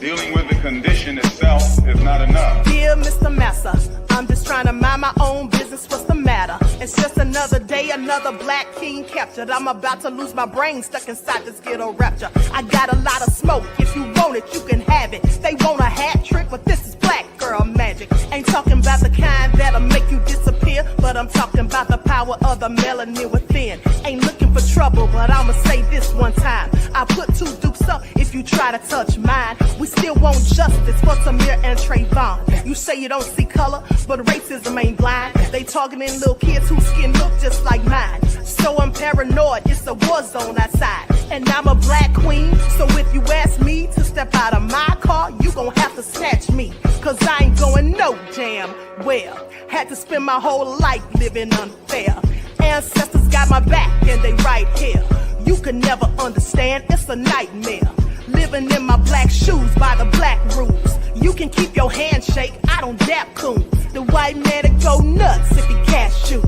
Dealing with the condition itself is not enough. Dear Mr. Massa, I'm just trying to mind my own business. What's the matter? It's just another day, another black king captured. I'm about to lose my brain stuck inside this ghetto rapture. I got a lot of smoke. If you want it, you can have it. They want a hat trick, but this is black girl magic. Ain't talking about the kind that'll make you disappear, but I'm talking about the power of the melanin within. Ain't looking for trouble, but I'ma say this one time. I put two dukes up if you try to touch mine. We still want justice for Samir and Trayvon. You say you don't see color, but racism ain't blind. They targeting little kids whose skin look just like mine. So I'm paranoid, it's a war zone outside. And I'm a black queen, so if you ask me to step out of my car, you gon' have to snatch me. Cause I ain't going no damn well. Had to spend my whole life living unfair. Ancestors got my back and they right here. You can never understand, it's a nightmare. Living in my black shoes by the black rules. You can keep your handshake, I don't dap coons. The white man that go nuts if he cash you.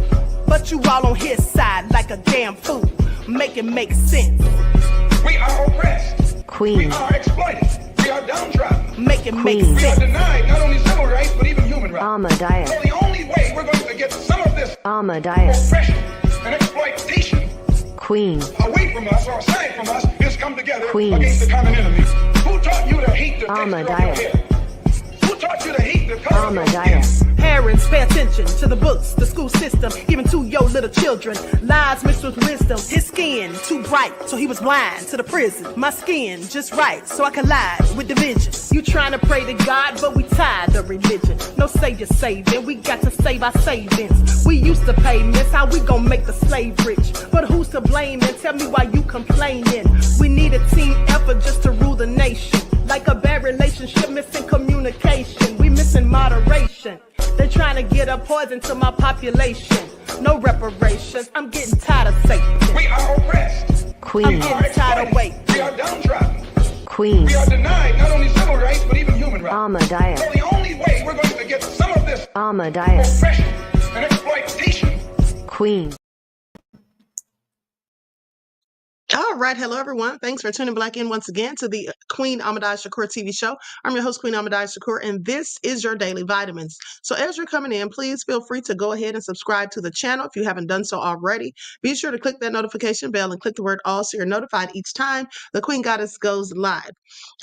But you all on his side like a damn fool. Make it make sense. We are oppressed. Queen. We are exploited. We are downtrodden. Make it make We are sense. denied not only civil rights, but even human rights. Amadeus. So the only way we're going to get some of this Amadeus. oppression and exploitation Queen. away from us or aside from us is come together Queen. against the common enemy. Who taught you to hate the texture of your Amadeus. hair? Who taught you to hate the color of your skin? Amadeus. Parents, pay attention to the books, the school system, even to your little children. Lies mixed with wisdom. His skin too bright, so he was blind to the prison. My skin just right, so I collide with division. You trying to pray to God, but we tired of religion. No savior saving, we got to save our savings. We used to pay miss, how we gon' make the slave rich? But who's to blame, and tell me why you complaining? We need a team effort just to rule the nation. Like a bad relationship, missing communication. We missing moderation. They're trying to get a poison to my population. No reparations. I'm getting tired of Satan. We are oppressed. I'm Queen. getting tired of waiting. We are downtrodden. Queen. We are denied not only civil rights, but even human rights. Amadeus. So the only way we're going to get some of this Amadeus. oppression and exploitation. Queen. All right. Hello, everyone. Thanks for tuning back in once again to the QueenAShakur TV show. I'm your host, QueenAShakur, and this is your daily vitamins. So as you're coming in, please feel free to go ahead and subscribe to the channel if you haven't done so already. Be sure to click that notification bell and click the word all so you're notified each time the Queen Goddess goes live.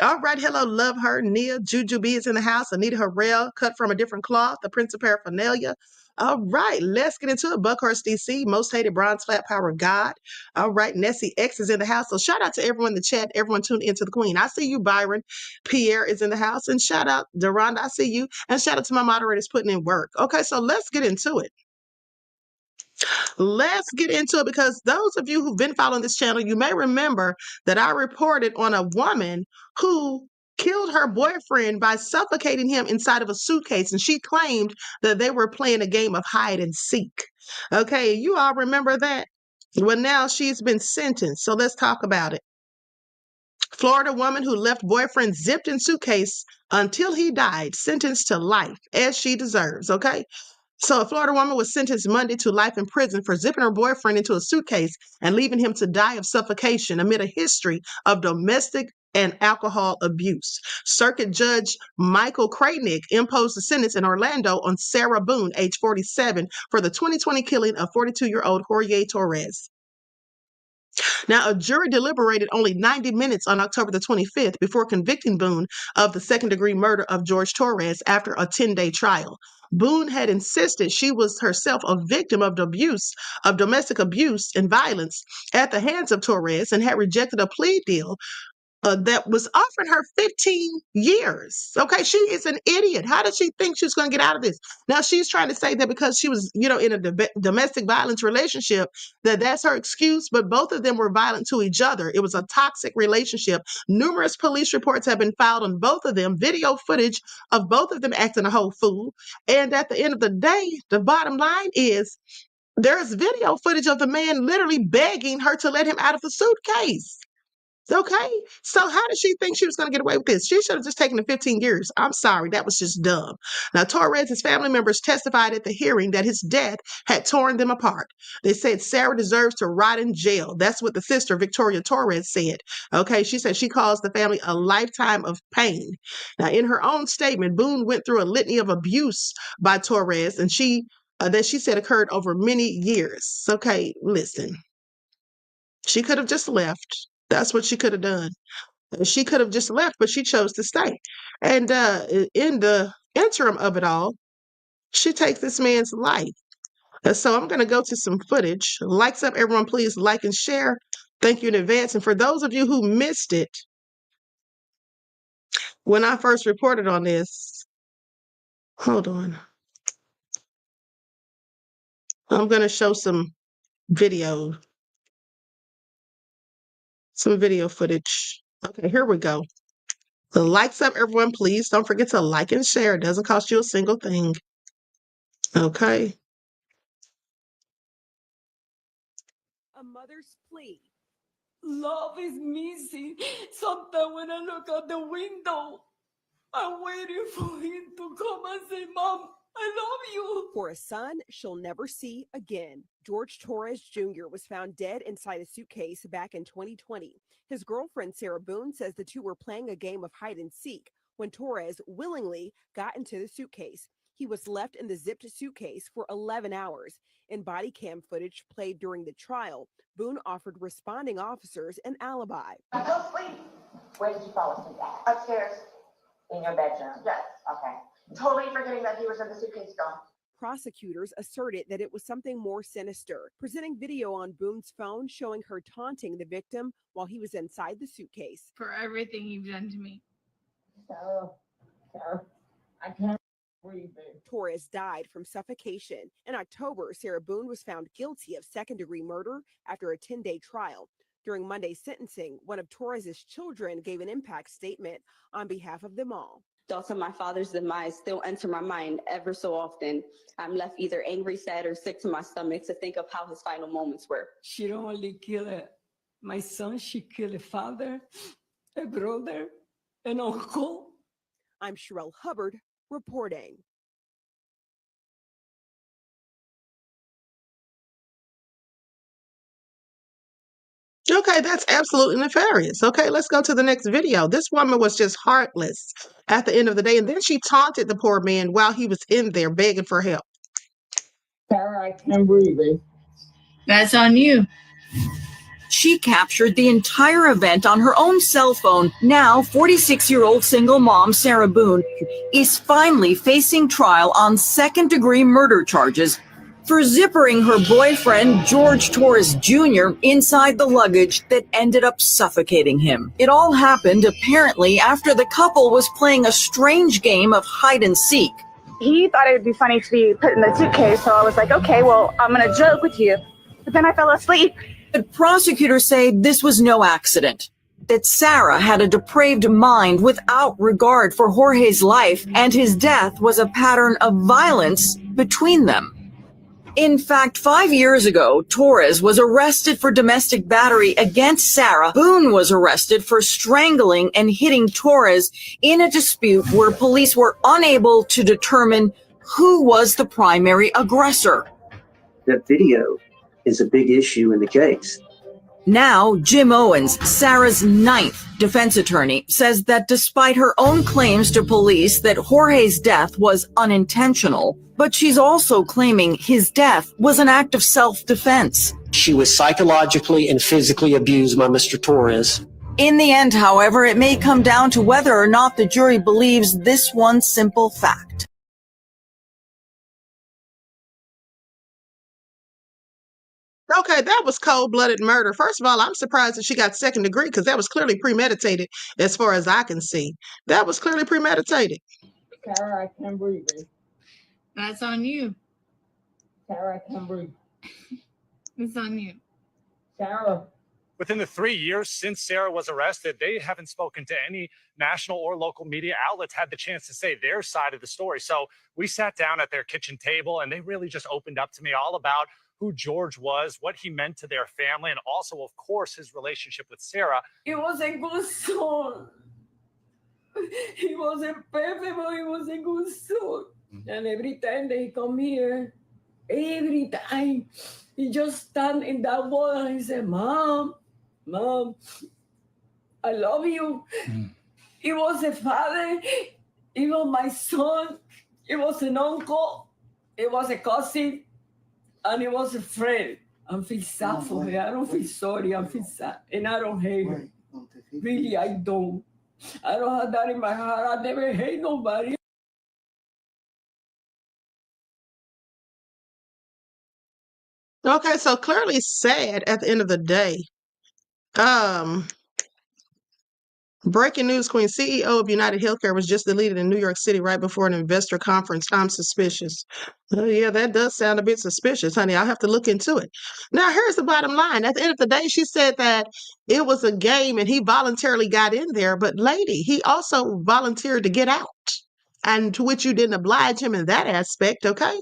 All right. Hello, love her. Nia, Juju B is in the house. Anita Harrell, cut from a different cloth. The Prince of Paraphernalia. All right, let's get into it. Buckhurst, DC, most hated bronze flat power of God. All right, Nessie X is in the house. So shout out to everyone in the chat, everyone tuned into the Queen. I see you, Byron. Pierre is in the house. And shout out, Deronda, I see you. And shout out to my moderators putting in work. Okay, so let's get into it. Let's get into it because those of you who've been following this channel, you may remember that I reported on a woman who killed her boyfriend by suffocating him inside of a suitcase, and she claimed that they were playing a game of hide and seek. Okay, you all remember that? Well, now she's been sentenced, so let's talk about it. Florida woman who left boyfriend zipped in suitcase until he died, sentenced to life, as she deserves, okay? So a Florida woman was sentenced Monday to life in prison for zipping her boyfriend into a suitcase and leaving him to die of suffocation amid a history of domestic and alcohol abuse. Circuit Judge Michael Kraynick imposed a sentence in Orlando on Sarah Boone, age 47, for the 2020 killing of 42-year-old Jorge Torres. Now, a jury deliberated only 90 minutes on October the 25th before convicting Boone of the second-degree murder of George Torres after a 10-day trial. Boone had insisted she was herself a victim of domestic abuse and violence at the hands of Torres and had rejected a plea deal that was offering her 15 years. Okay, she is an idiot. How did she think she was going to get out of this? Now she's trying to say that because she was, in a domestic violence relationship, that's her excuse, but both of them were violent to each other. It was a toxic relationship. Numerous police reports have been filed on both of them, video footage of both of them acting a whole fool. And at the end of the day, the bottom line is there's video footage of the man literally begging her to let him out of the suitcase. Okay. So how did she think she was going to get away with this? She should have just taken the 15 years. I'm sorry. That was just dumb. Now, Torres's family members testified at the hearing that his death had torn them apart. They said Sarah deserves to rot in jail. That's what the sister, Victoria Torres, said. Okay. She said she caused the family a lifetime of pain. Now, in her own statement, Boone went through a litany of abuse by Torres, and that she said occurred over many years. Okay. Listen, she could have just left. That's what she could have done. She could have just left, but she chose to stay. And in the interim of it all, she takes this man's life. So I'm going to go to some footage. Likes up, everyone. Please like and share. Thank you in advance. And for those of you who missed it, when I first reported on this, hold on. I'm going to show some video, footage. Okay, here we go. The likes up, everyone. Please don't forget to like and share. It doesn't cost you a single thing. Okay. A mother's plea. Love is missing. Sometimes when I look out the window, I'm waiting for him to come and say, Mom, I love you. For a son she'll never see again. George Torres Jr. was found dead inside a suitcase back in 2020. His girlfriend, Sarah Boone, says the two were playing a game of hide and seek when Torres willingly got into the suitcase. He was left in the zipped suitcase for 11 hours. In body cam footage played during the trial, Boone offered responding officers an alibi. I fell asleep. Where did you fall asleep at? Upstairs. In your bedroom? Yes. Okay. Totally forgetting that he was in the suitcase gone. Prosecutors asserted that it was something more sinister, presenting video on Boone's phone showing her taunting the victim while he was inside the suitcase. For everything you've done to me. Sarah, I can't breathe. Torres died from suffocation. In October, Sarah Boone was found guilty of second-degree murder after a 10-day trial. During Monday's sentencing, one of Torres's children gave an impact statement on behalf of them all. Thoughts of my father's demise still enter my mind ever so often. I'm left either angry, sad, or sick to my stomach to think of how his final moments were. She don't only kill my son, she killed a father, a brother, an uncle. I'm Sherelle Hubbard reporting. Okay, that's absolutely nefarious. Okay, let's go to the next video. This woman was just heartless at the end of the day, and then she taunted the poor man while he was in there begging for help. Sarah, I can't breathe. That's on you. She captured the entire event on her own cell phone. Now, 46-year-old single mom Sarah Boone is finally facing trial on second-degree murder charges for zippering her boyfriend, George Torres Jr., inside the luggage that ended up suffocating him. It all happened apparently after the couple was playing a strange game of hide and seek. He thought it would be funny to be put in the suitcase, so I was like, okay, well, I'm going to joke with you. But then I fell asleep. But prosecutors say this was no accident, that Sarah had a depraved mind without regard for Jorge's life, and his death was a pattern of violence between them. In fact, 5 years ago, Torres was arrested for domestic battery against Sarah. Boone was arrested for strangling and hitting Torres in a dispute where police were unable to determine who was the primary aggressor. That video is a big issue in the case. Now, Jim Owens, Sarah's ninth defense attorney, says that despite her own claims to police that Jorge's death was unintentional, but she's also claiming his death was an act of self-defense. She was psychologically and physically abused by Mr. Torres. In the end, however, it may come down to whether or not the jury believes this one simple fact. Okay, that was cold-blooded murder. First of all, I'm surprised that she got second degree because that was clearly premeditated as far as I can see. That was clearly premeditated. Sarah, I can't breathe. That's on you. Sarah, I can't breathe. It's on you. Sarah. Within the 3 years since Sarah was arrested, they haven't spoken to any national or local media outlets, had the chance to say their side of the story. So we sat down at their kitchen table and they really just opened up to me all about who George was, what he meant to their family, and also, of course, his relationship with Sarah. He was a good son. He wasn't perfect, but he was a good son. And every time that he come here, every time, he just stand in that wall and he said, Mom, I love you. He was a father. He was my son. He was an uncle. He was a cousin. And he was a friend. I feel sad for her. I don't feel sorry. I feel sad. And I don't hate her. Really, I don't. I don't have that in my heart. I never hate nobody. Okay, so clearly sad at the end of the day. Breaking news, Queen. CEO of United Healthcare was just deleted in New York City right before an investor conference. I'm suspicious. Yeah, that does sound a bit suspicious, honey. I'll have to look into it. Now, here's the bottom line. At the end of the day, she said that it was a game and he voluntarily got in there. But lady, he also volunteered to get out, and to which you didn't oblige him in that aspect, okay?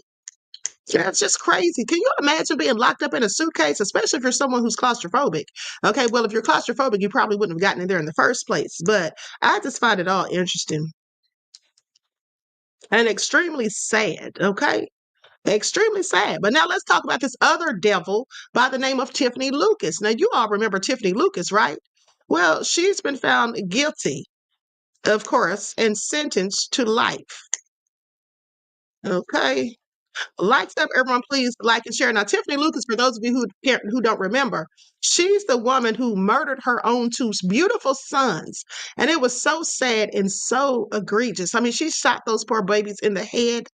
That's just crazy. Can you imagine being locked up in a suitcase, especially if you're someone who's claustrophobic? Okay, well, if you're claustrophobic, you probably wouldn't have gotten in there in the first place. But I just find it all interesting and extremely sad, okay? Extremely sad. But now let's talk about this other devil by the name of Tiffany Lucas. Now, you all remember Tiffany Lucas, right? Well, she's been found guilty, of course, and sentenced to life. Okay. Lights up, everyone, please like and share. Now, Tiffany Lucas, for those of you who don't remember, she's the woman who murdered her own two beautiful sons. And it was so sad and so egregious. I mean, she shot those poor babies in the head,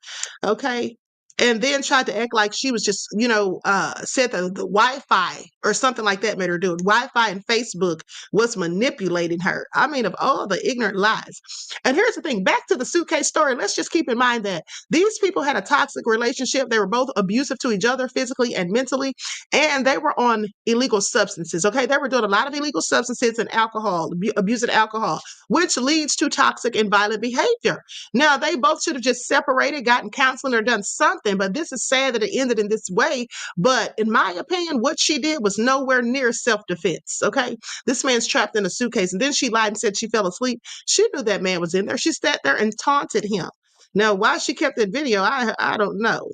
okay? And then tried to act like she was just, said the Wi-Fi or something like that made her do it. Wi-Fi and Facebook was manipulating her. I mean, of all the ignorant lies. And here's the thing, back to the suitcase story. Let's just keep in mind that these people had a toxic relationship. They were both abusive to each other physically and mentally, and they were on illegal substances, okay? They were doing a lot of illegal substances and alcohol, abusing alcohol, which leads to toxic and violent behavior. Now, they both should have just separated, gotten counseling, or done something, but this is sad that it ended in this way. But in my opinion, what she did was nowhere near self-defense, okay? This man's trapped in a suitcase, and then she lied and said she fell asleep. She knew that man was in there. She sat there and taunted him. Now, why she kept that video, I don't know.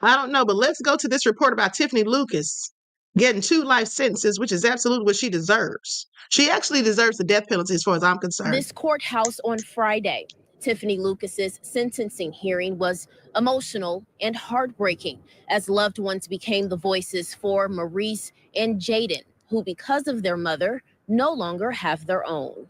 I don't know, but let's go to this report about Tiffany Lucas getting 2 life sentences, which is absolutely what she deserves. She actually deserves the death penalty as far as I'm concerned. This courthouse on Friday, Tiffany Lucas's sentencing hearing was emotional and heartbreaking as loved ones became the voices for Maurice and Jaden, who, because of their mother, no longer have their own.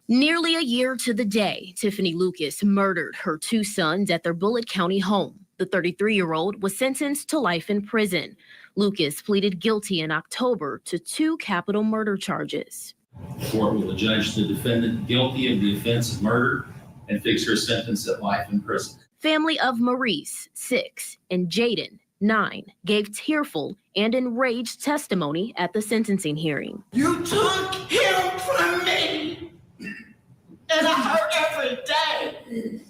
Nearly a year to the day, Tiffany Lucas murdered her 2 sons at their Bullitt County home. The 33-year-old was sentenced to life in prison. Lucas pleaded guilty in October to 2 capital murder charges. The court will adjudge the defendant guilty of the offense of murder and fix her sentence at life in prison. Family of Maurice, 6, and Jaden, 9, gave tearful and enraged testimony at the sentencing hearing. You took him from me, and I hurt every day.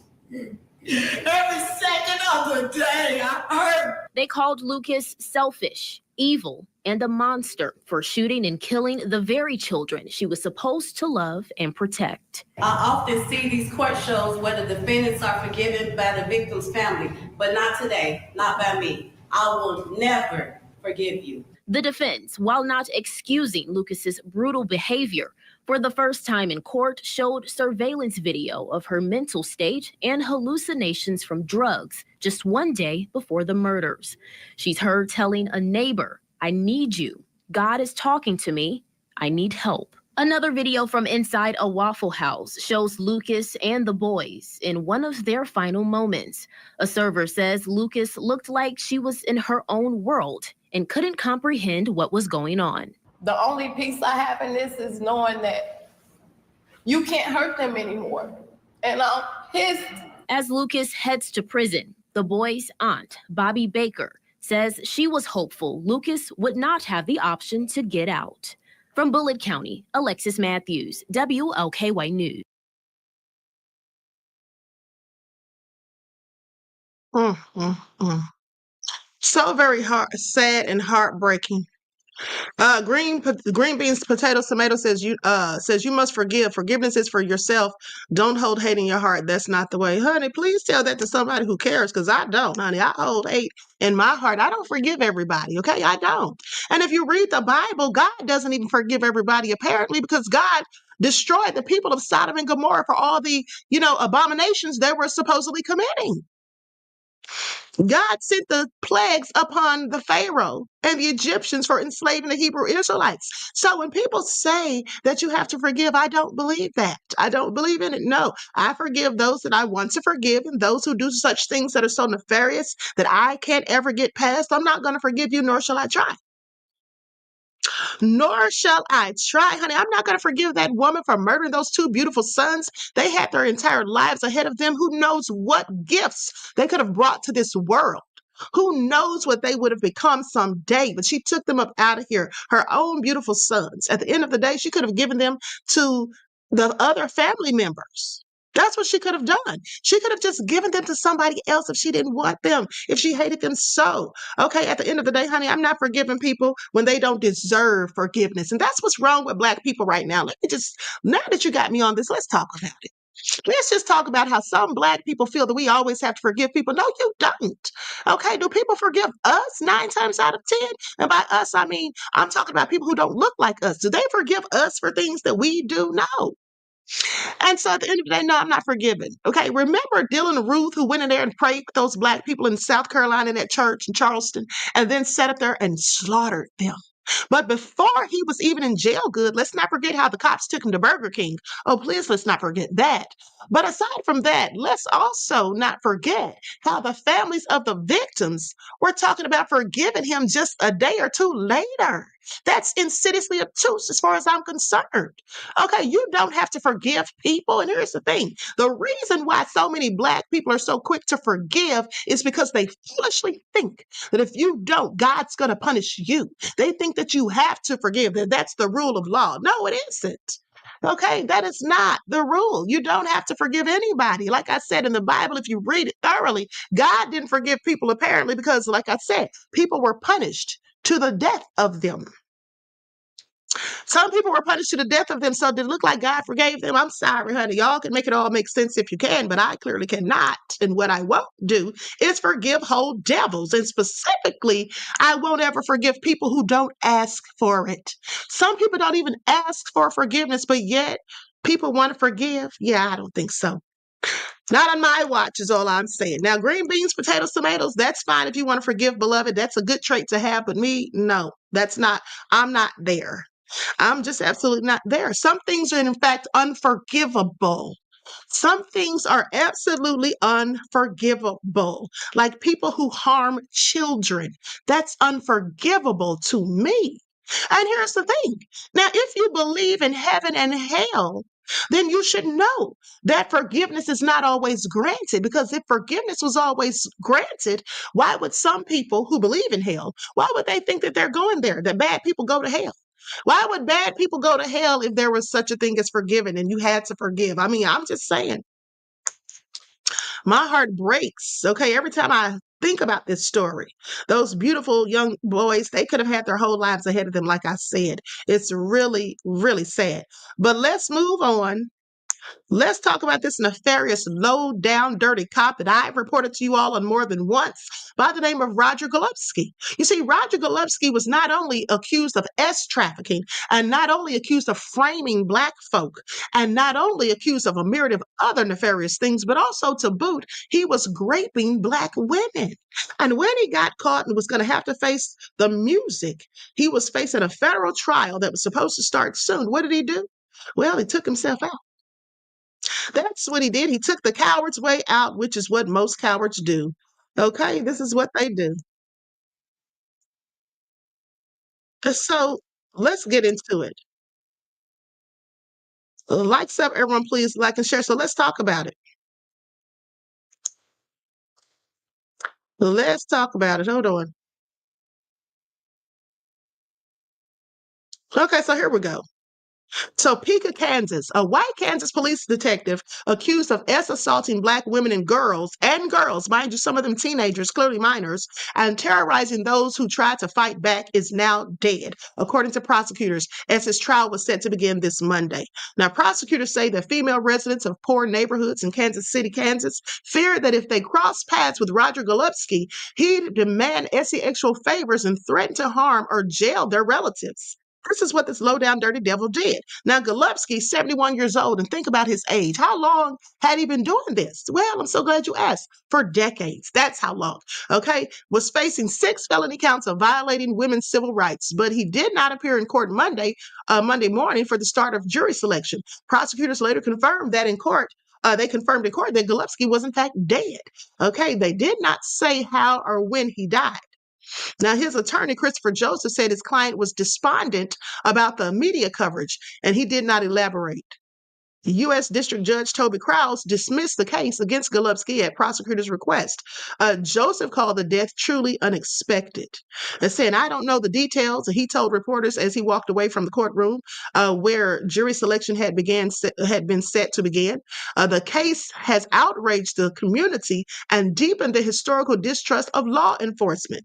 Every second of the day, I hurt. They called Lucas selfish, evil, and a monster for shooting and killing the very children she was supposed to love and protect. I often see these court shows where the defendants are forgiven by the victim's family, but not today, not by me. I will never forgive you. The defense, while not excusing Lucas's brutal behavior, for the first time in court showed surveillance video of her mental state and hallucinations from drugs just 1 day before the murders. She's heard telling a neighbor, "I need you. God is talking to me. I need help." Another video from inside a Waffle House shows Lucas and the boys in one of their final moments. A server says Lucas looked like she was in her own world and couldn't comprehend what was going on. The only peace I have in this is knowing that you can't hurt them anymore. And I'm pissed. As Lucas heads to prison, the boy's aunt, Bobby Baker, says she was hopeful Lucas would not have the option to get out. From Bullitt County, Alexis Matthews, WLKY News. So very sad and heartbreaking. Green beans, potatoes, tomato says you must forgive. Forgiveness is for yourself. Don't hold hate in your heart. That's not the way, honey. Please tell that to somebody who cares, because I don't, honey. I hold hate in my heart. I don't forgive everybody. Okay, I don't. And if you read the Bible, God doesn't even forgive everybody apparently, because God destroyed the people of Sodom and Gomorrah for all the abominations they were supposedly committing. God sent the plagues upon the Pharaoh and the Egyptians for enslaving the Hebrew Israelites. So when people say that you have to forgive, I don't believe that. I don't believe in it. No, I forgive those that I want to forgive, and those who do such things that are so nefarious that I can't ever get past, I'm not going to forgive you, nor shall I try. Nor shall I try, honey. I'm not going to forgive that woman for murdering those two beautiful sons. They had their entire lives ahead of them. Who knows what gifts they could have brought to this world? Who knows what they would have become someday? But she took them up out of here, her own beautiful sons. At the end of the day, she could have given them to the other family members. That's what she could have done. She could have just given them to somebody else if she didn't want them, if she hated them so. Okay, at the end of the day, honey, I'm not forgiving people when they don't deserve forgiveness. And that's what's wrong with Black people right now. Now that you got me on this, let's talk about it. Let's just talk about how some Black people feel that we always have to forgive people. No, you don't. Okay, do people forgive us 9 times out of 10? And by us, I mean, I'm talking about people who don't look like us. Do they forgive us for things that we do? No. And so at the end of the day, no, I'm not forgiving. Okay, remember Dylan Ruth, who went in there and prayed for those Black people in South Carolina in that church in Charleston, and then sat up there and slaughtered them. But before he was even in jail good, let's not forget how the cops took him to Burger King. Oh, please, let's not forget that. But aside from that, let's also not forget how the families of the victims were talking about forgiving him just a day or two later. That's insidiously obtuse as far as I'm concerned. Okay, you don't have to forgive people. And here's the thing. The reason why so many Black people are so quick to forgive is because they foolishly think that if you don't, God's going to punish you. They think that you have to forgive, that that's the rule of law. No, it isn't. Okay, that is not the rule. You don't have to forgive anybody. Like I said in the Bible, if you read it thoroughly, God didn't forgive people apparently because, like I said, people were punished to the death of them. Some people were punished to the death of them, so did it look like God forgave them? I'm sorry, honey. Y'all can make it all make sense if you can, but I clearly cannot. And what I won't do is forgive whole devils. And specifically, I won't ever forgive people who don't ask for it. Some people don't even ask for forgiveness, but yet people want to forgive. Yeah, I don't think so. Not on my watch is all I'm saying. Now, green beans, potatoes, tomatoes, that's fine if you want to forgive, beloved. That's a good trait to have, but me, no, that's not. I'm not there. I'm just absolutely not there. Some things are, in fact, unforgivable. Some things are absolutely unforgivable, like people who harm children. That's unforgivable to me. And here's the thing. Now, if you believe in heaven and hell, then you should know that forgiveness is not always granted, because if forgiveness was always granted, why would some people who believe in hell, why would they think that they're going there, that bad people go to hell? Why would bad people go to hell if there was such a thing as forgiving and you had to forgive? I mean, I'm just saying. My heart breaks, okay, every time I think about this story. Those beautiful young boys, they could have had their whole lives ahead of them, like I said. It's really, really sad. But let's move on. Let's talk about this nefarious, low-down, dirty cop that I've reported to you all on more than once by the name of Roger Golubski. You see, Roger Golubski was not only accused of trafficking and not only accused of framing Black folk and not only accused of a myriad of other nefarious things, but also to boot, he was raping Black women. And when he got caught and was going to have to face the music, he was facing a federal trial that was supposed to start soon. What did he do? Well, he took himself out. That's what he did. He took the coward's way out, which is what most cowards do. Okay, this is what they do. So let's get into it. Like, sub, everyone, please like and share. So let's talk about it. Let's talk about it. Hold on. Okay, so here we go. Topeka, Kansas. A white Kansas police detective accused of assaulting Black women and girls, mind you, some of them teenagers, clearly minors, and terrorizing those who tried to fight back is now dead, according to prosecutors, as his trial was set to begin this Monday. Now, prosecutors say that female residents of poor neighborhoods in Kansas City, Kansas, feared that if they crossed paths with Roger Golubski, he'd demand sexual favors and threaten to harm or jail their relatives. This is what this low-down dirty devil did. Now, Golubski, 71 years old, and think about his age. How long had he been doing this? Well, I'm so glad you asked. For decades. That's how long. Okay? Was facing 6 felony counts of violating women's civil rights, but he did not appear in court Monday morning for the start of jury selection. Prosecutors later confirmed that in court. They confirmed in court that Golubski was in fact dead. Okay? They did not say how or when he died. Now, his attorney, Christopher Joseph, said his client was despondent about the media coverage, and he did not elaborate. U.S. District Judge Toby Krause dismissed the case against Golubski at prosecutors' request. Joseph called the death truly unexpected, and saying, "I don't know the details," he told reporters as he walked away from the courtroom where jury selection had been set to begin. The case has outraged the community and deepened the historical distrust of law enforcement.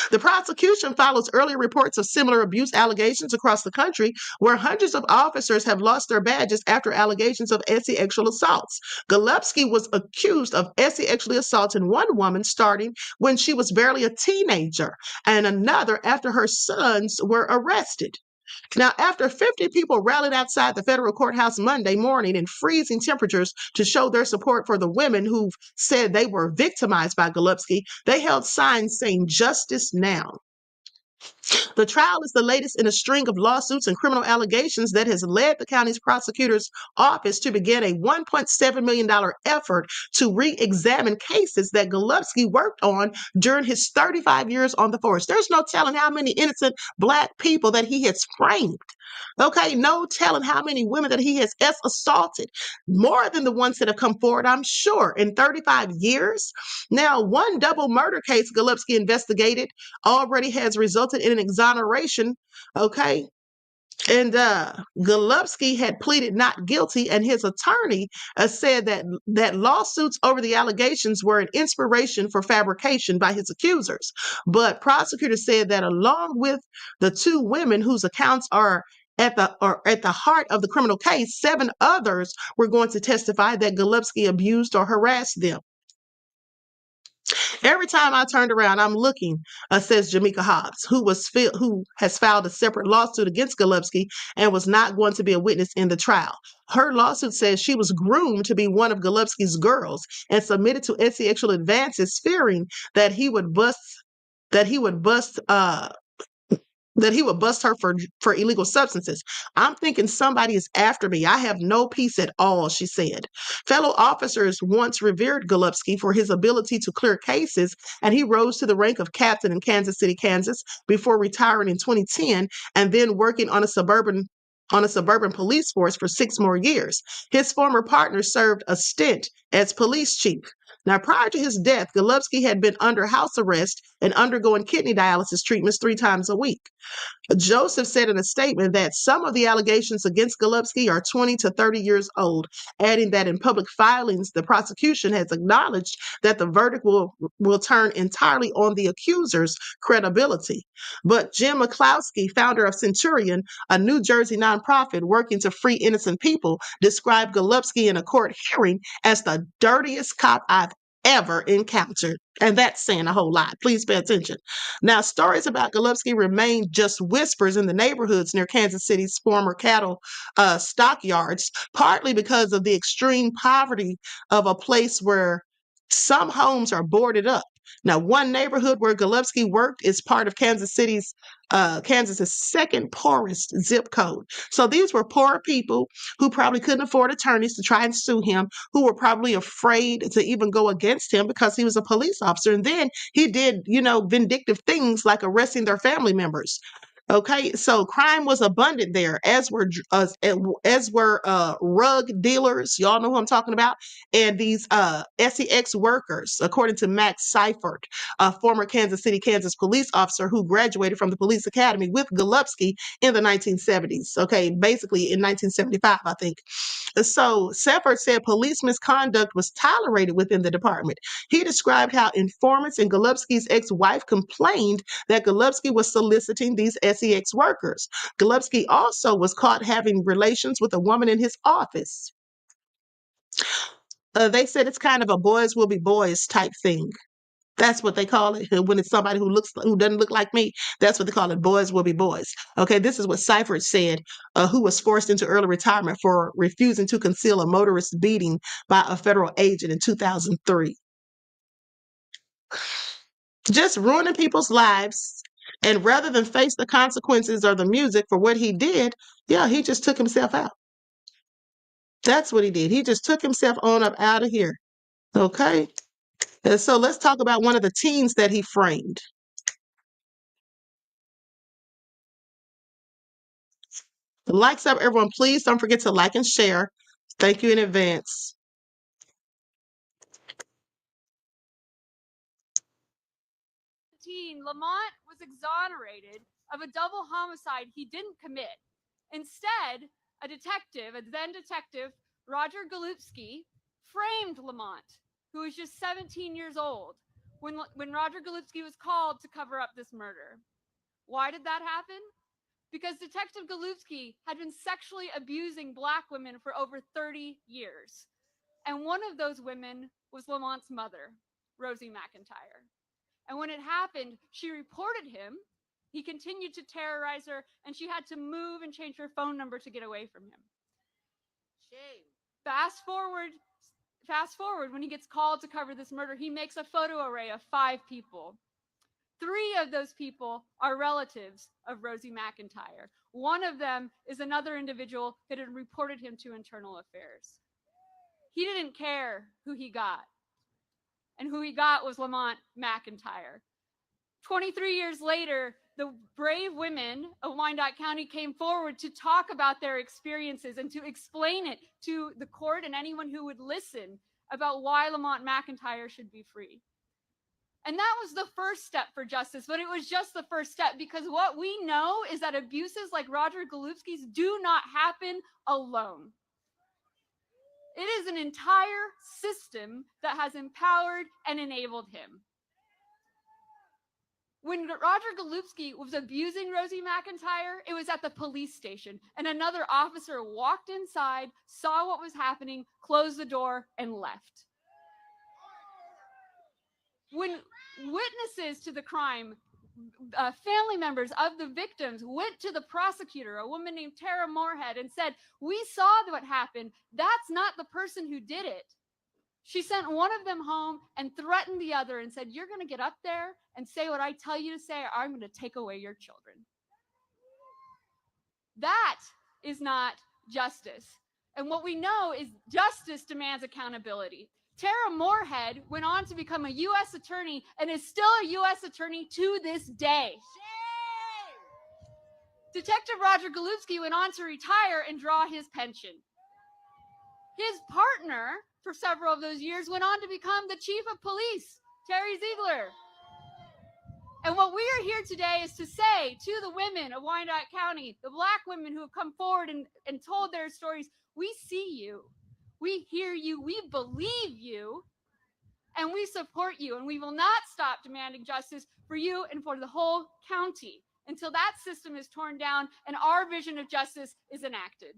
The prosecution follows earlier reports of similar abuse allegations across the country, where hundreds of officers have lost their badges after allegations of sexual assaults. Golubski was accused of sexually assaulting one woman starting when she was barely a teenager, and another after her sons were arrested. Now, after 50 people rallied outside the federal courthouse Monday morning in freezing temperatures to show their support for the women who said they were victimized by Golubski, they held signs saying "Justice Now." The trial is the latest in a string of lawsuits and criminal allegations that has led the county's prosecutor's office to begin a $1.7 million effort to re-examine cases that Golubski worked on during his 35 years on the force. There's no telling how many innocent Black people that he has framed. Okay, no telling how many women that he has assaulted. More than the ones that have come forward, I'm sure, in 35 years. Now, one double murder case Golubski investigated already has resulted in an exoneration, okay? And Golubski had pleaded not guilty, and his attorney said that lawsuits over the allegations were an inspiration for fabrication by his accusers. But prosecutors said that along with the 2 women whose accounts are at the heart of the criminal case, 7 others were going to testify that Golubski abused or harassed them. Every time I turned around, I'm looking, says Jamaica Hobbs, who has filed a separate lawsuit against Golubski and was not going to be a witness in the trial. Her lawsuit says she was groomed to be one of Golubski's girls and submitted to sexual advances, fearing that he would bust her for illegal substances. "I'm thinking somebody is after me. I have no peace at all," she said. Fellow officers once revered Golubski for his ability to clear cases, and he rose to the rank of captain in Kansas City, Kansas, before retiring in 2010 and then working on a suburban police force for 6 more years. His former partner served a stint as police chief. Now, prior to his death, Golubski had been under house arrest and undergoing kidney dialysis treatments 3 times a week. Joseph said in a statement that some of the allegations against Golubski are 20 to 30 years old, adding that in public filings, the prosecution has acknowledged that the verdict will turn entirely on the accuser's credibility. But Jim McCloskey, founder of Centurion, a New Jersey nonprofit working to free innocent people, described Golubski in a court hearing as the dirtiest cop I've ever encountered. And that's saying a whole lot. Please pay attention. Now, stories about Golubski remain just whispers in the neighborhoods near Kansas City's former cattle stockyards, partly because of the extreme poverty of a place where some homes are boarded up. Now, one neighborhood where Golubski worked is part of Kansas's second poorest zip code. So these were poor people who probably couldn't afford attorneys to try and sue him, who were probably afraid to even go against him because he was a police officer. And then he did, vindictive things like arresting their family members. Okay, so crime was abundant there, as were rug dealers. Y'all know who I'm talking about, and these SEX workers, according to Max Seifert, a former Kansas City, Kansas police officer who graduated from the police academy with Golubski in the 1970s. Okay, basically in 1975, I think. So Seifert said police misconduct was tolerated within the department. He described how informants and Golubski's ex-wife complained that Golubski was soliciting these SEX workers. Golubski also was caught having relations with a woman in his office. They said it's kind of a boys will be boys type thing. That's what they call it when it's somebody who doesn't look like me. That's what they call it. Boys will be boys. Okay, this is what Seifert said, who was forced into early retirement for refusing to conceal a motorist beating by a federal agent in 2003. Just ruining people's lives. And rather than face the consequences or the music for what he did, yeah, he just took himself out. That's what he did. He just took himself on up out of here. Okay. And so let's talk about one of the teens that he framed. Likes up, everyone. Please don't forget to like and share. Thank you in advance. Lamont was exonerated of a double homicide he didn't commit. Instead, a then detective, Roger Golubski, framed Lamont, who was just 17 years old, when Roger Golubski was called to cover up this murder. Why did that happen? Because Detective Golubski had been sexually abusing Black women for over 30 years. And one of those women was Lamont's mother, Rosie McIntyre. And when it happened, she reported him. He continued to terrorize her, and she had to move and change her phone number to get away from him. Shame. Fast forward, when he gets called to cover this murder, he makes a photo array of 5 people. 3 of those people are relatives of Rosie McIntyre. One of them is another individual that had reported him to Internal Affairs. He didn't care who he got. And who he got was Lamont McIntyre. 23 years later, the brave women of Wyandotte County came forward to talk about their experiences and to explain it to the court and anyone who would listen about why Lamont McIntyre should be free. And that was the first step for justice, but it was just the first step, because what we know is that abuses like Roger Golubski's do not happen alone. It is an entire system that has empowered and enabled him. When Roger Golubski was abusing Rosie McIntyre, it was at the police station, and another officer walked inside, saw what was happening, closed the door, and left. When witnesses to the crime, family members of the victims, went to the prosecutor, a woman named Tara Moorhead, and said, "We saw what happened. That's not the person who did it." She sent one of them home and threatened the other and said, "You're going to get up there and say what I tell you to say, or I'm going to take away your children." That is not justice. And what we know is justice demands accountability. Tara Moorhead went on to become a U.S. attorney and is still a U.S. attorney to this day. Shame! Detective Roger Golubski went on to retire and draw his pension. His partner for several of those years went on to become the chief of police, Terry Ziegler. And what we are here today is to say to the women of Wyandotte County, the Black women who have come forward and told their stories, we see you. We hear you, we believe you, and we support you, and we will not stop demanding justice for you and for the whole county until that system is torn down and our vision of justice is enacted.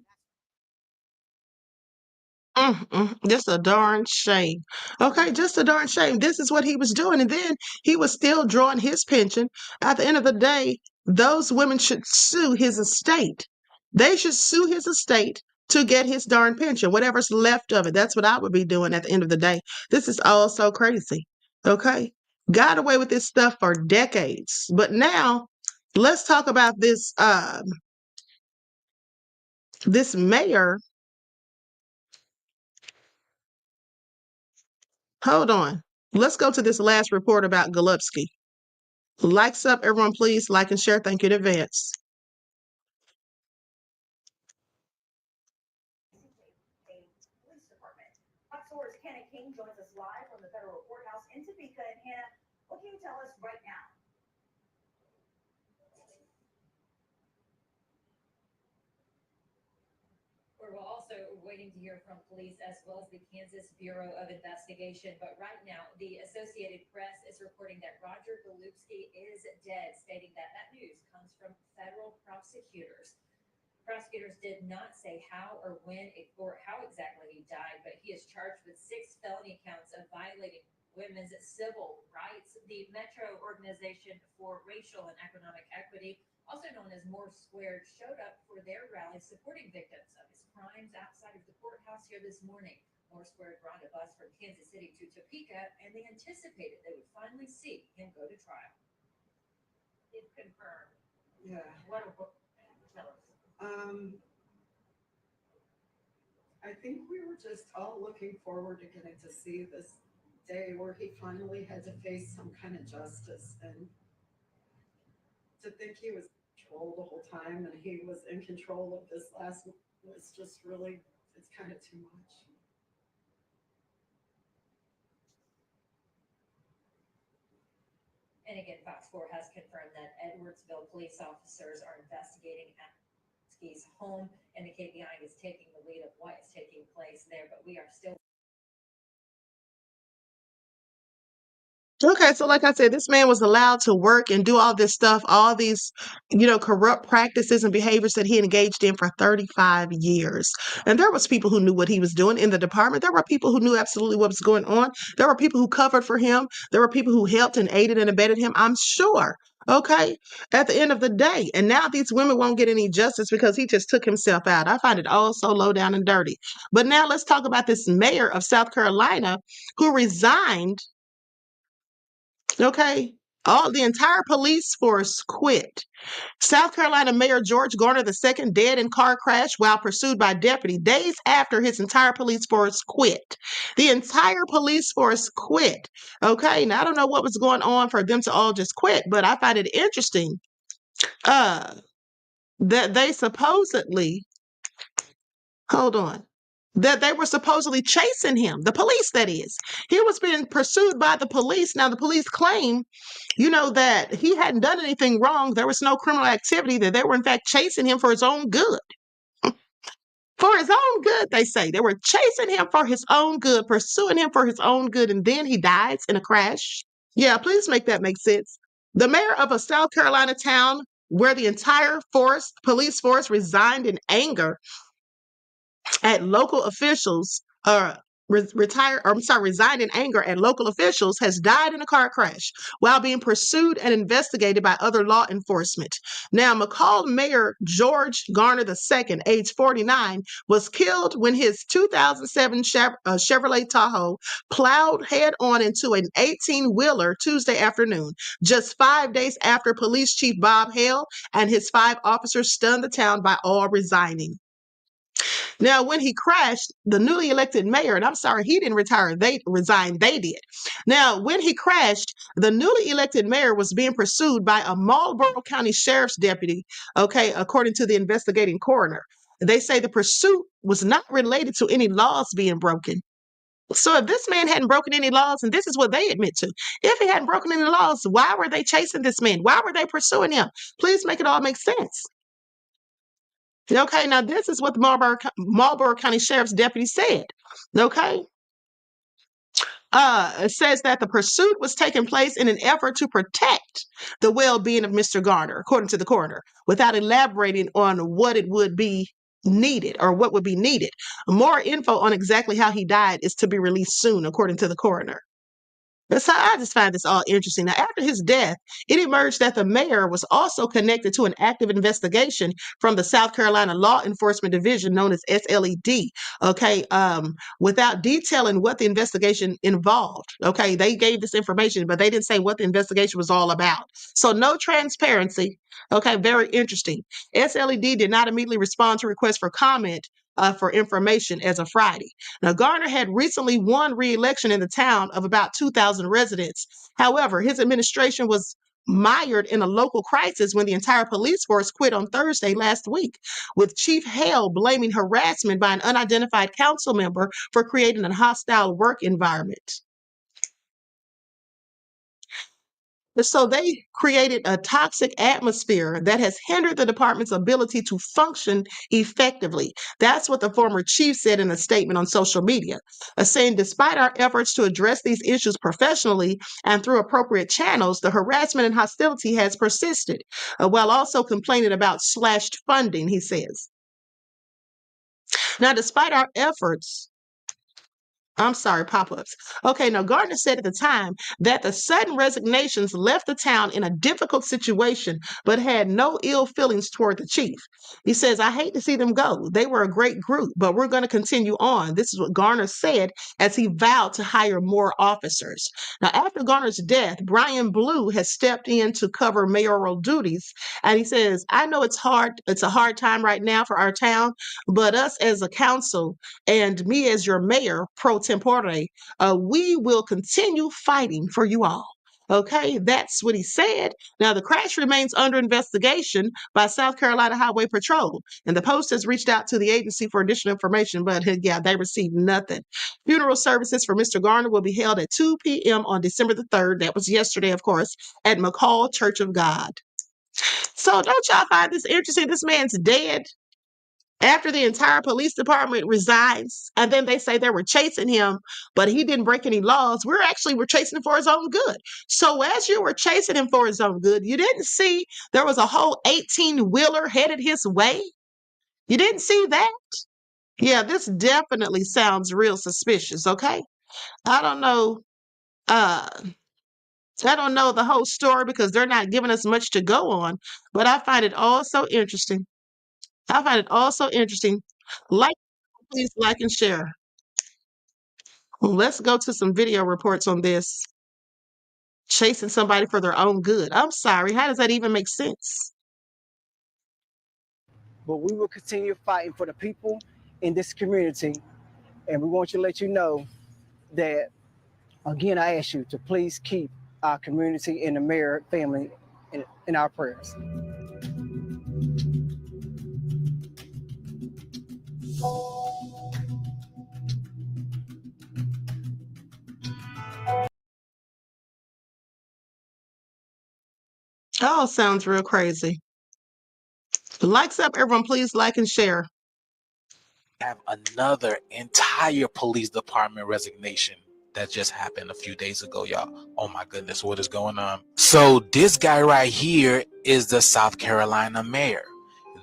Just a darn shame. Okay, just a darn shame. This is what he was doing, and then he was still drawing his pension. At the end of the day, those women should sue his estate. They should sue his estate to get his darn pension, whatever's left of it. That's what I would be doing at the end of the day. This is all so crazy. Okay, got away with this stuff for decades, but now let's talk about this this mayor. Hold on. Let's go to this last report about Golubski. Likes up, everyone, please. Like and share. Thank you in advance. Hannah King joins us live from the federal courthouse in Topeka. And Hannah, what can you tell us right now? We're also waiting to hear from police as well as the Kansas Bureau of Investigation. But right now, the Associated Press is reporting that Roger Golubski is dead, stating that that news comes from federal prosecutors. Prosecutors did not say how or when or how exactly he died, but he is charged with 6 felony counts of violating women's civil rights. The Metro Organization for Racial and Economic Equity, also known as More Squared, showed up for their rally supporting victims of his crimes outside of the courthouse here this morning. More Squared brought a bus from Kansas City to Topeka, and they anticipated they would finally see him go to trial. It's confirmed. Yeah. What tell us? I think we were just all looking forward to getting to see this day where he finally had to face some kind of justice, and to think he was in control the whole time and he was in control of this last one was just really, it's kind of too much. And again, Fox 4 has confirmed that Edwardsville police officers are investigating Golubski's home, and the KBI is taking the lead of what is taking place there, but we are still. Okay, so like I said, this man was allowed to work and do all this stuff, all these, corrupt practices and behaviors that he engaged in for 35 years. And there was people who knew what he was doing in the department. There were people who knew absolutely what was going on. There were people who covered for him. There were people who helped and aided and abetted him, I'm sure. Okay, at the end of the day. And now these women won't get any justice because he just took himself out. I find it all so low down and dirty. But now let's talk about this mayor of South Carolina who resigned. Okay. The entire police force quit. South Carolina Mayor George Garner II dead in car crash while pursued by deputy days after his entire police force quit. The entire police force quit. Okay. Now, I don't know what was going on for them to all just quit, but I find it interesting that they supposedly, hold on, that they were supposedly chasing him, the police, that is. He was being pursued by the police. Now, the police claim that he hadn't done anything wrong. There was no criminal activity, that they were in fact chasing him for his own good. For his own good, they say. They were chasing him for his own good, pursuing him for his own good, and then he dies in a crash. Yeah, please make that make sense. The mayor of a South Carolina town where the entire police force resigned in anger at local officials, resigned in anger at local officials, has died in a car crash while being pursued and investigated by other law enforcement. Now, McCall Mayor George Garner II, age 49, was killed when his 2007 Chevrolet Tahoe plowed head-on into an 18-wheeler Tuesday afternoon, just 5 days after Police Chief Bob Hale and his 5 officers stunned the town by all resigning. Now, when he crashed, the newly elected mayor, and I'm sorry, he didn't retire, they resigned, they did. Now, when he crashed, the newly elected mayor was being pursued by a Marlboro County Sheriff's deputy, okay, according to the investigating coroner. They say the pursuit was not related to any laws being broken. So if this man hadn't broken any laws, and this is what they admit to, if he hadn't broken any laws, why were they chasing this man? Why were they pursuing him? Please make it all make sense. Okay, now this is what the Marlboro County Sheriff's deputy said. Okay. It says that the pursuit was taking place in an effort to protect the well-being of Mr. Garner, according to the coroner, without elaborating on what it would be needed or what would be needed. More info on exactly how he died is to be released soon, according to the coroner. So I just find this all interesting. Now, after his death, it emerged that the mayor was also connected to an active investigation from the South Carolina Law Enforcement Division, known as SLED. Okay, without detailing what the investigation involved. Okay, they gave this information, but they didn't say what the investigation was all about. So no transparency. Okay, very interesting. SLED did not immediately respond to requests for comment for information as of Friday. Now, Garner had recently won re-election in the town of about 2,000 residents. However, his administration was mired in a local crisis when the entire police force quit on Thursday last week, with Chief Hale blaming harassment by an unidentified council member for creating a hostile work environment. So they created a toxic atmosphere that has hindered the department's ability to function effectively. That's what the former chief said in a statement on social media, saying despite our efforts to address these issues professionally and through appropriate channels, the harassment and hostility has persisted, while also complaining about slashed funding, he says. Now, despite our efforts, pop-ups. Okay, now Gardner said at the time that the sudden resignations left the town in a difficult situation, but had no ill feelings toward the chief. He says, I hate to see them go. They were a great group, but we're going to continue on. This is what Garner said as he vowed to hire more officers. Now, after Garner's death, Brian Blue has stepped in to cover mayoral duties. And he says, I know it's hard. It's a hard time right now for our town, but us as a council and me as your mayor, pro tempore, we will continue fighting for you all. Okay, that's what he said. Now, the crash remains under investigation by South Carolina Highway Patrol, and the Post has reached out to the agency for additional information, but yeah, they received nothing. Funeral services for Mr. Garner will be held at 2 p.m. on December the 3rd. That was yesterday, of course, at McCall Church of God. So don't y'all find this interesting? This man's dead after the entire police department resigns, and then they say they were chasing him, but he didn't break any laws. We're chasing him for his own good. So as you were chasing him for his own good, you didn't see there was a whole 18-wheeler headed his way? You didn't see that? Yeah, this definitely sounds real suspicious, okay? I don't know. I don't know the whole story because they're not giving us much to go on, but I find it all so interesting. Please like and share. Let's go to some video reports on this. Chasing somebody for their own good. I'm sorry. How does that even make sense? But we will continue fighting for the people in this community. And we want to let you know that, again, I ask you to please keep our community and the mayor family in our prayers. Oh, sounds real crazy. Likes up, everyone. Please like and share. Have another entire police department resignation that just happened a few days ago, y'all. Oh my goodness, what is going on? So this guy right here is the South Carolina mayor.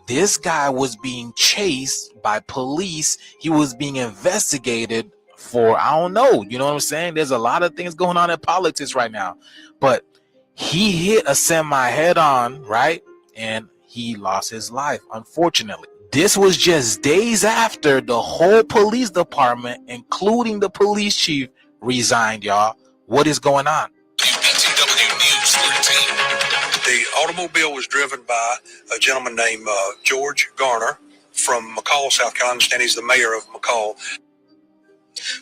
This guy was being chased by police. He was being investigated for, I don't know, you know what I'm saying? There's a lot of things going on in politics right now. But he hit a semi head on, right? And he lost his life, unfortunately. This was just days after the whole police department, including the police chief, resigned, y'all. What is going on? The automobile was driven by a gentleman named George Garner from McCall, South Carolina. I understand he's the mayor of McCall.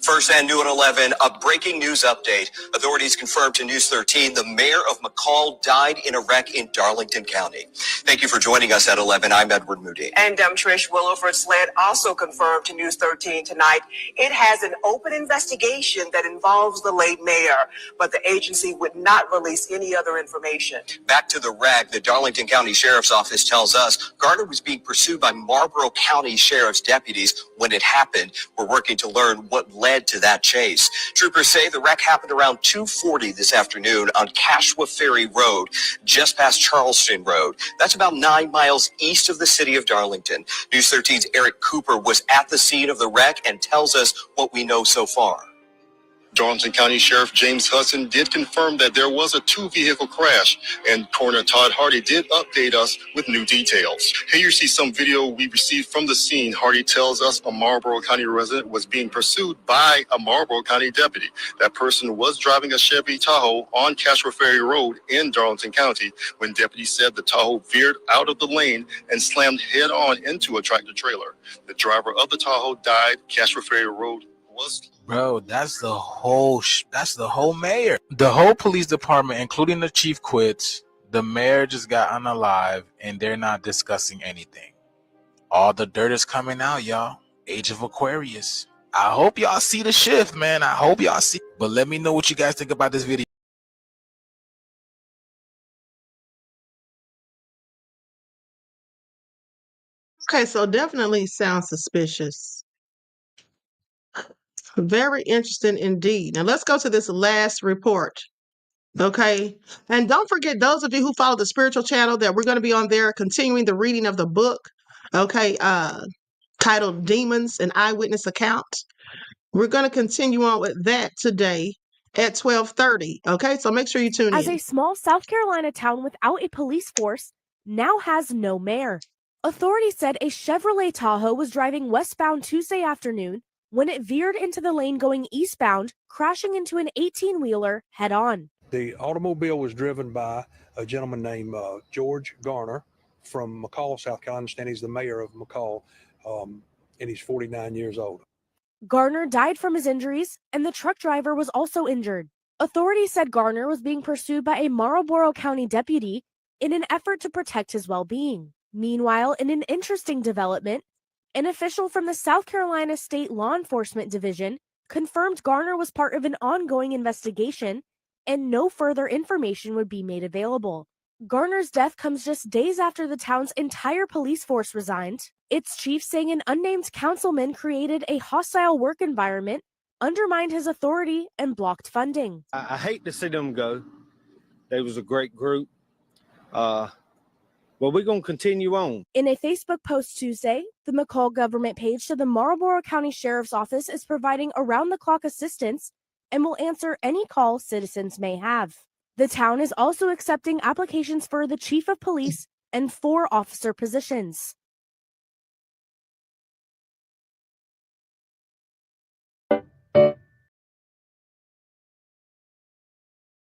First and new at 11, a breaking news update. Authorities confirmed to News 13 the mayor of McCall died in a wreck in Darlington County. Thank you for joining us at 11. I'm Edward Moody. And Trish Williford-Sled also confirmed to News 13 tonight it has an open investigation that involves the late mayor, but the agency would not release any other information. Back to the wreck, the Darlington County Sheriff's Office tells us Garner was being pursued by Marlboro County Sheriff's deputies when it happened. We're working to learn what led to that chase. Troopers say the wreck happened around 2:40 this afternoon on Cashwa Ferry Road, just past Charleston Road. That's about 9 miles east of the city of Darlington. News 13's Eric Cooper was at the scene of the wreck and tells us what we know so far. Darlington County Sheriff James Hudson did confirm that there was a two-vehicle crash, and Coroner Todd Hardy did update us with new details. Here you see some video we received from the scene. Hardy tells us a Marlboro County resident was being pursued by a Marlboro County deputy. That person was driving a Chevy Tahoe on Cashwa Ferry Road in Darlington County when deputies said the Tahoe veered out of the lane and slammed head-on into a tractor-trailer. The driver of the Tahoe died. Cashwa Ferry Road was... Bro, that's the whole mayor. The whole police department, including the chief, quits. The mayor just got unalive and they're not discussing anything. All the dirt is coming out, y'all. Age of Aquarius. I hope y'all see the shift, man. I hope y'all see. But let me know what you guys think about this video. Okay, so definitely sounds suspicious. Very interesting indeed. Now let's go to this last report. Okay. And don't forget, those of you who follow the spiritual channel, that we're going to be on there continuing the reading of the book. Okay. Titled Demons, an Eyewitness Account. We're going to continue on with that today at 12:30. Okay. So make sure you tune As in. a small South Carolina town without a police force now has no mayor. Authorities said a Chevrolet Tahoe was driving westbound Tuesday afternoon when it veered into the lane going eastbound, crashing into an 18-wheeler head-on. The automobile was driven by a gentleman named George Garner from McCall, South Carolina. I understand he's the mayor of McCall, and he's 49 years old. Garner died from his injuries, and the truck driver was also injured. Authorities said Garner was being pursued by a Marlboro County deputy in an effort to protect his well-being. Meanwhile, in an interesting development, an official from the South Carolina State Law Enforcement Division confirmed Garner was part of an ongoing investigation and no further information would be made available. Garner's death comes just days after the town's entire police force resigned, its chief saying an unnamed councilman created a hostile work environment, undermined his authority, and blocked funding. I hate to see them go. They was a great group. But we're going to continue on. In a Facebook post Tuesday, the McCall government page to the Marlboro County Sheriff's Office is providing around-the-clock assistance and will answer any call citizens may have. The town is also accepting applications for the chief of police and 4 officer positions.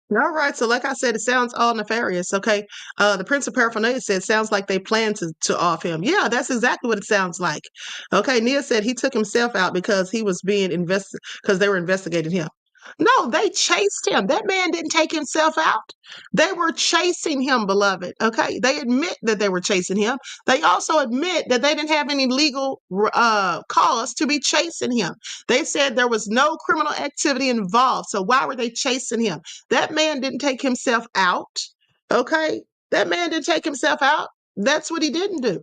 All right. So like I said, it sounds all nefarious. Okay. The Prince of Paraphernalia said, sounds like they plan to off him. Yeah, that's exactly what it sounds like. Okay. Nia said he took himself out because he was being because they were investigating him. No, they chased him. That man didn't take himself out. They were chasing him, beloved. Okay. They admit that they were chasing him. They also admit that they didn't have any legal cause to be chasing him. They said there was no criminal activity involved. So why were they chasing him? That man didn't take himself out. Okay. That man didn't take himself out. That's what he didn't do.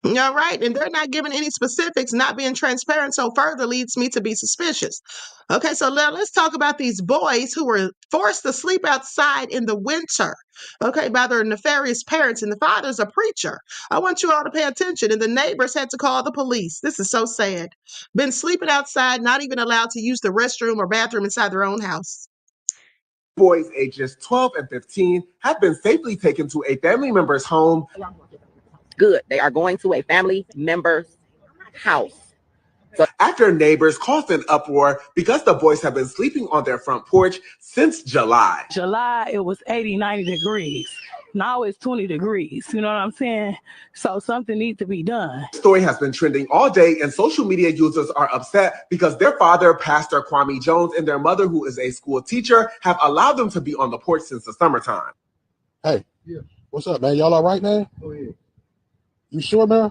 All right. And they're not giving any specifics, not being transparent. So further leads me to be suspicious. Okay. So now let's talk about these boys who were forced to sleep outside in the winter. Okay. By their nefarious parents. And the father's a preacher. I want you all to pay attention. And the neighbors had to call the police. This is so sad. Been sleeping outside, not even allowed to use the restroom or bathroom inside their own house. Boys ages 12 and 15 have been safely taken to a family member's home. Good. They are going to a family member's house. So after neighbors caused an uproar because the boys have been sleeping on their front porch since July. July, it was 80, 90 degrees. Now it's 20 degrees. You know what I'm saying? So something needs to be done. The story has been trending all day, and social media users are upset because their father, Pastor Kwame Jones, and their mother, who is a school teacher, have allowed them to be on the porch since the summertime. Hey, what's up, man? Y'all all right, man? Oh, yeah. You sure, man?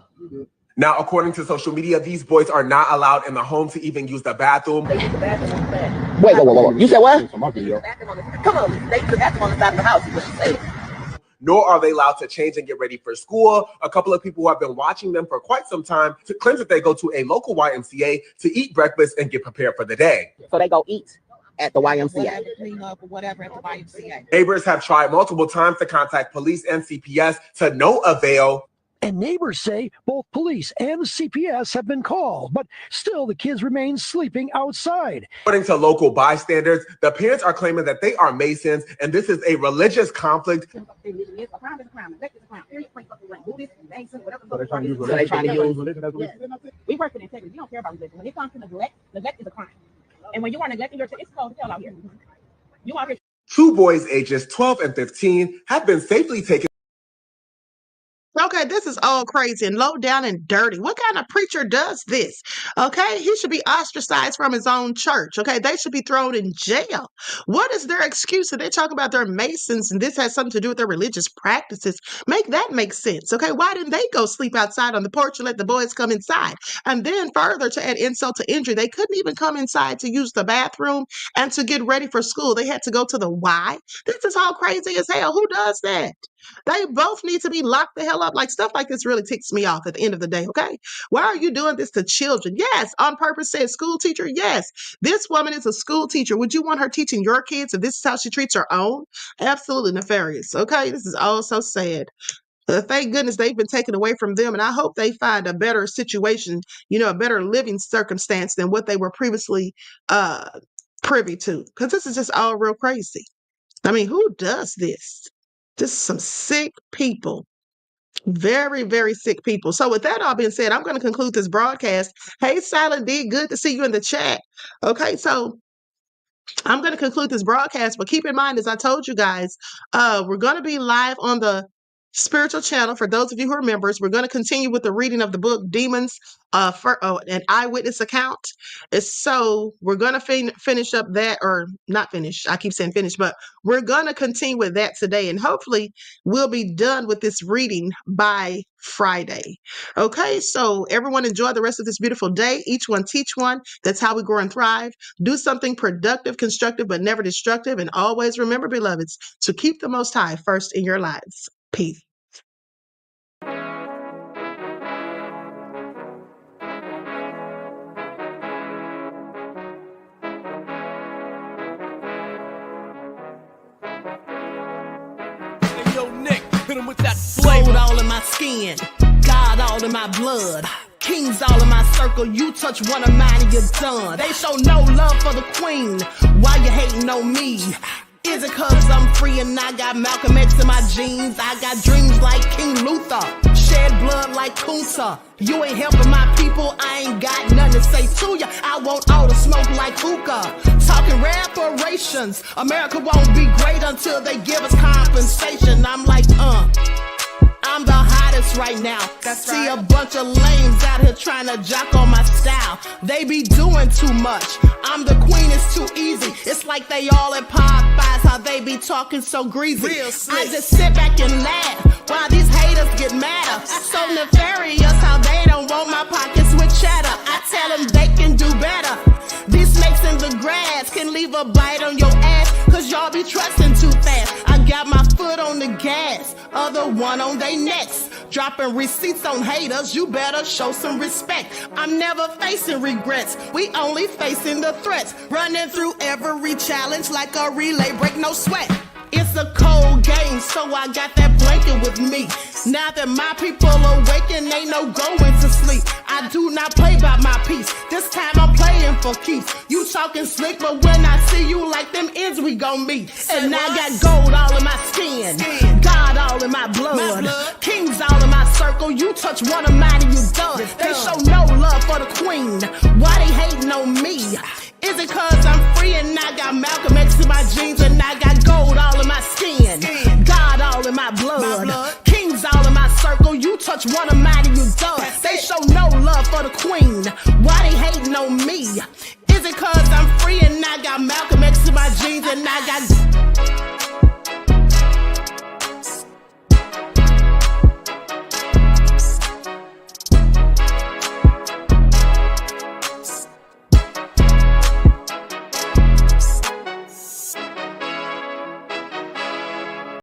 Now, according to social media, these boys are not allowed in the home to even use the bathroom. They use the bathroom on the side. Wait. You said what? Come on, they use the bathroom on the side of the house. Nor are they allowed to change and get ready for school. A couple of people who have been watching them for quite some time claim that they go to a local YMCA to eat breakfast and get prepared for the day. So they go eat at the YMCA. Whatever, clean up or whatever at the YMCA. Neighbors have tried multiple times to contact police and CPS to no avail. And neighbors say both police and the CPS have been called, but still the kids remain sleeping outside. According to local bystanders, the parents are claiming that they are Masons and this is a religious conflict. So they're trying to use religion as a reason. We work with integrity. We don't care about religion. When it comes to neglect is a crime. And when you are neglecting your child, it's cold as hell out here. You out here. 2 boys ages 12 and 15 have been safely taken. Okay, this is all crazy and low down and dirty. What kind of preacher does this? Okay, he should be ostracized from his own church. Okay, they should be thrown in jail. What is their excuse? They talk about their Masons and this has something to do with their religious practices. Make that make sense. Okay, why didn't they go sleep outside on the porch and let the boys come inside? And then further to add insult to injury, they couldn't even come inside to use the bathroom and to get ready for school. They had to go to the Y. This is all crazy as hell. Who does that? They both need to be locked the hell up. Like, stuff like this really ticks me off at the end of the day, okay? Why are you doing this to children? Yes, on purpose said school teacher. Yes, this woman is a school teacher. Would you want her teaching your kids if this is how she treats her own? Absolutely nefarious, okay? This is all so sad. Thank goodness they've been taken away from them, and I hope they find a better situation, a better living circumstance than what they were previously privy to, because this is just all real crazy. I mean, who does this? Just some sick people. Very, very sick people. So with that all being said, I'm going to conclude this broadcast. Hey, Silent D, good to see you in the chat. Okay, so I'm going to conclude this broadcast, but keep in mind, as I told you guys, we're going to be live on the spiritual channel. For those of you who are members, we're going to continue with the reading of the book Demons, an eyewitness account. So we're going to finish up that, or not finish. I keep saying finish, but we're going to continue with that today. And hopefully we'll be done with this reading by Friday. Okay, so everyone enjoy the rest of this beautiful day. Each one teach one. That's how we grow and thrive. Do something productive, constructive, but never destructive. And always remember, beloveds, to keep the Most High first in your lives. Peace. Gold all in my skin, God all in my blood, kings all in my circle. You touch one of mine and you're done. They show no love for the queen. Why you hating on me? Is it cause I'm free and I got Malcolm X in my jeans? I got dreams like King Luther, shed blood like Kunsa. You ain't helping my people, I ain't got nothing to say to ya. I want all the smoke like hookah. Talking reparations, America won't be great until they give us compensation. I'm like, I'm the hottest right now. See a bunch of lames out here trying to jock on my style. They be doing too much. I'm the queen, it's too easy. It's like they all at Popeyes, how they be talking so greasy. I just sit back and laugh while these haters get madder. So nefarious how they don't want my pockets with cheddar. I tell them they can do better. These snakes in the grass can leave a bite on your ass, cause y'all be trusting too fast. I got my foot on the gas, other one on they necks. Dropping receipts on haters, you better show some respect. I'm never facing regrets, we only facing the threats. Running through every challenge like a relay, break no sweat. It's a cold game, so I got that blanket with me. Now that my people awaken, ain't no going to sleep. I do not play by my piece, this time I'm playing for keeps. You talking slick, but when I see you like them ends, we gon' meet. And I got gold all in my skin, God all in my blood, kings all in my circle. You touch one of mine and you done. They show no love for the queen. Why they hating on me? Is it cause I'm free and I got Malcolm X in my jeans and I got gold all in my skin, God all in my blood, kings all in my circle. You touch one of mine and you done. They show no love for the queen. Why they hate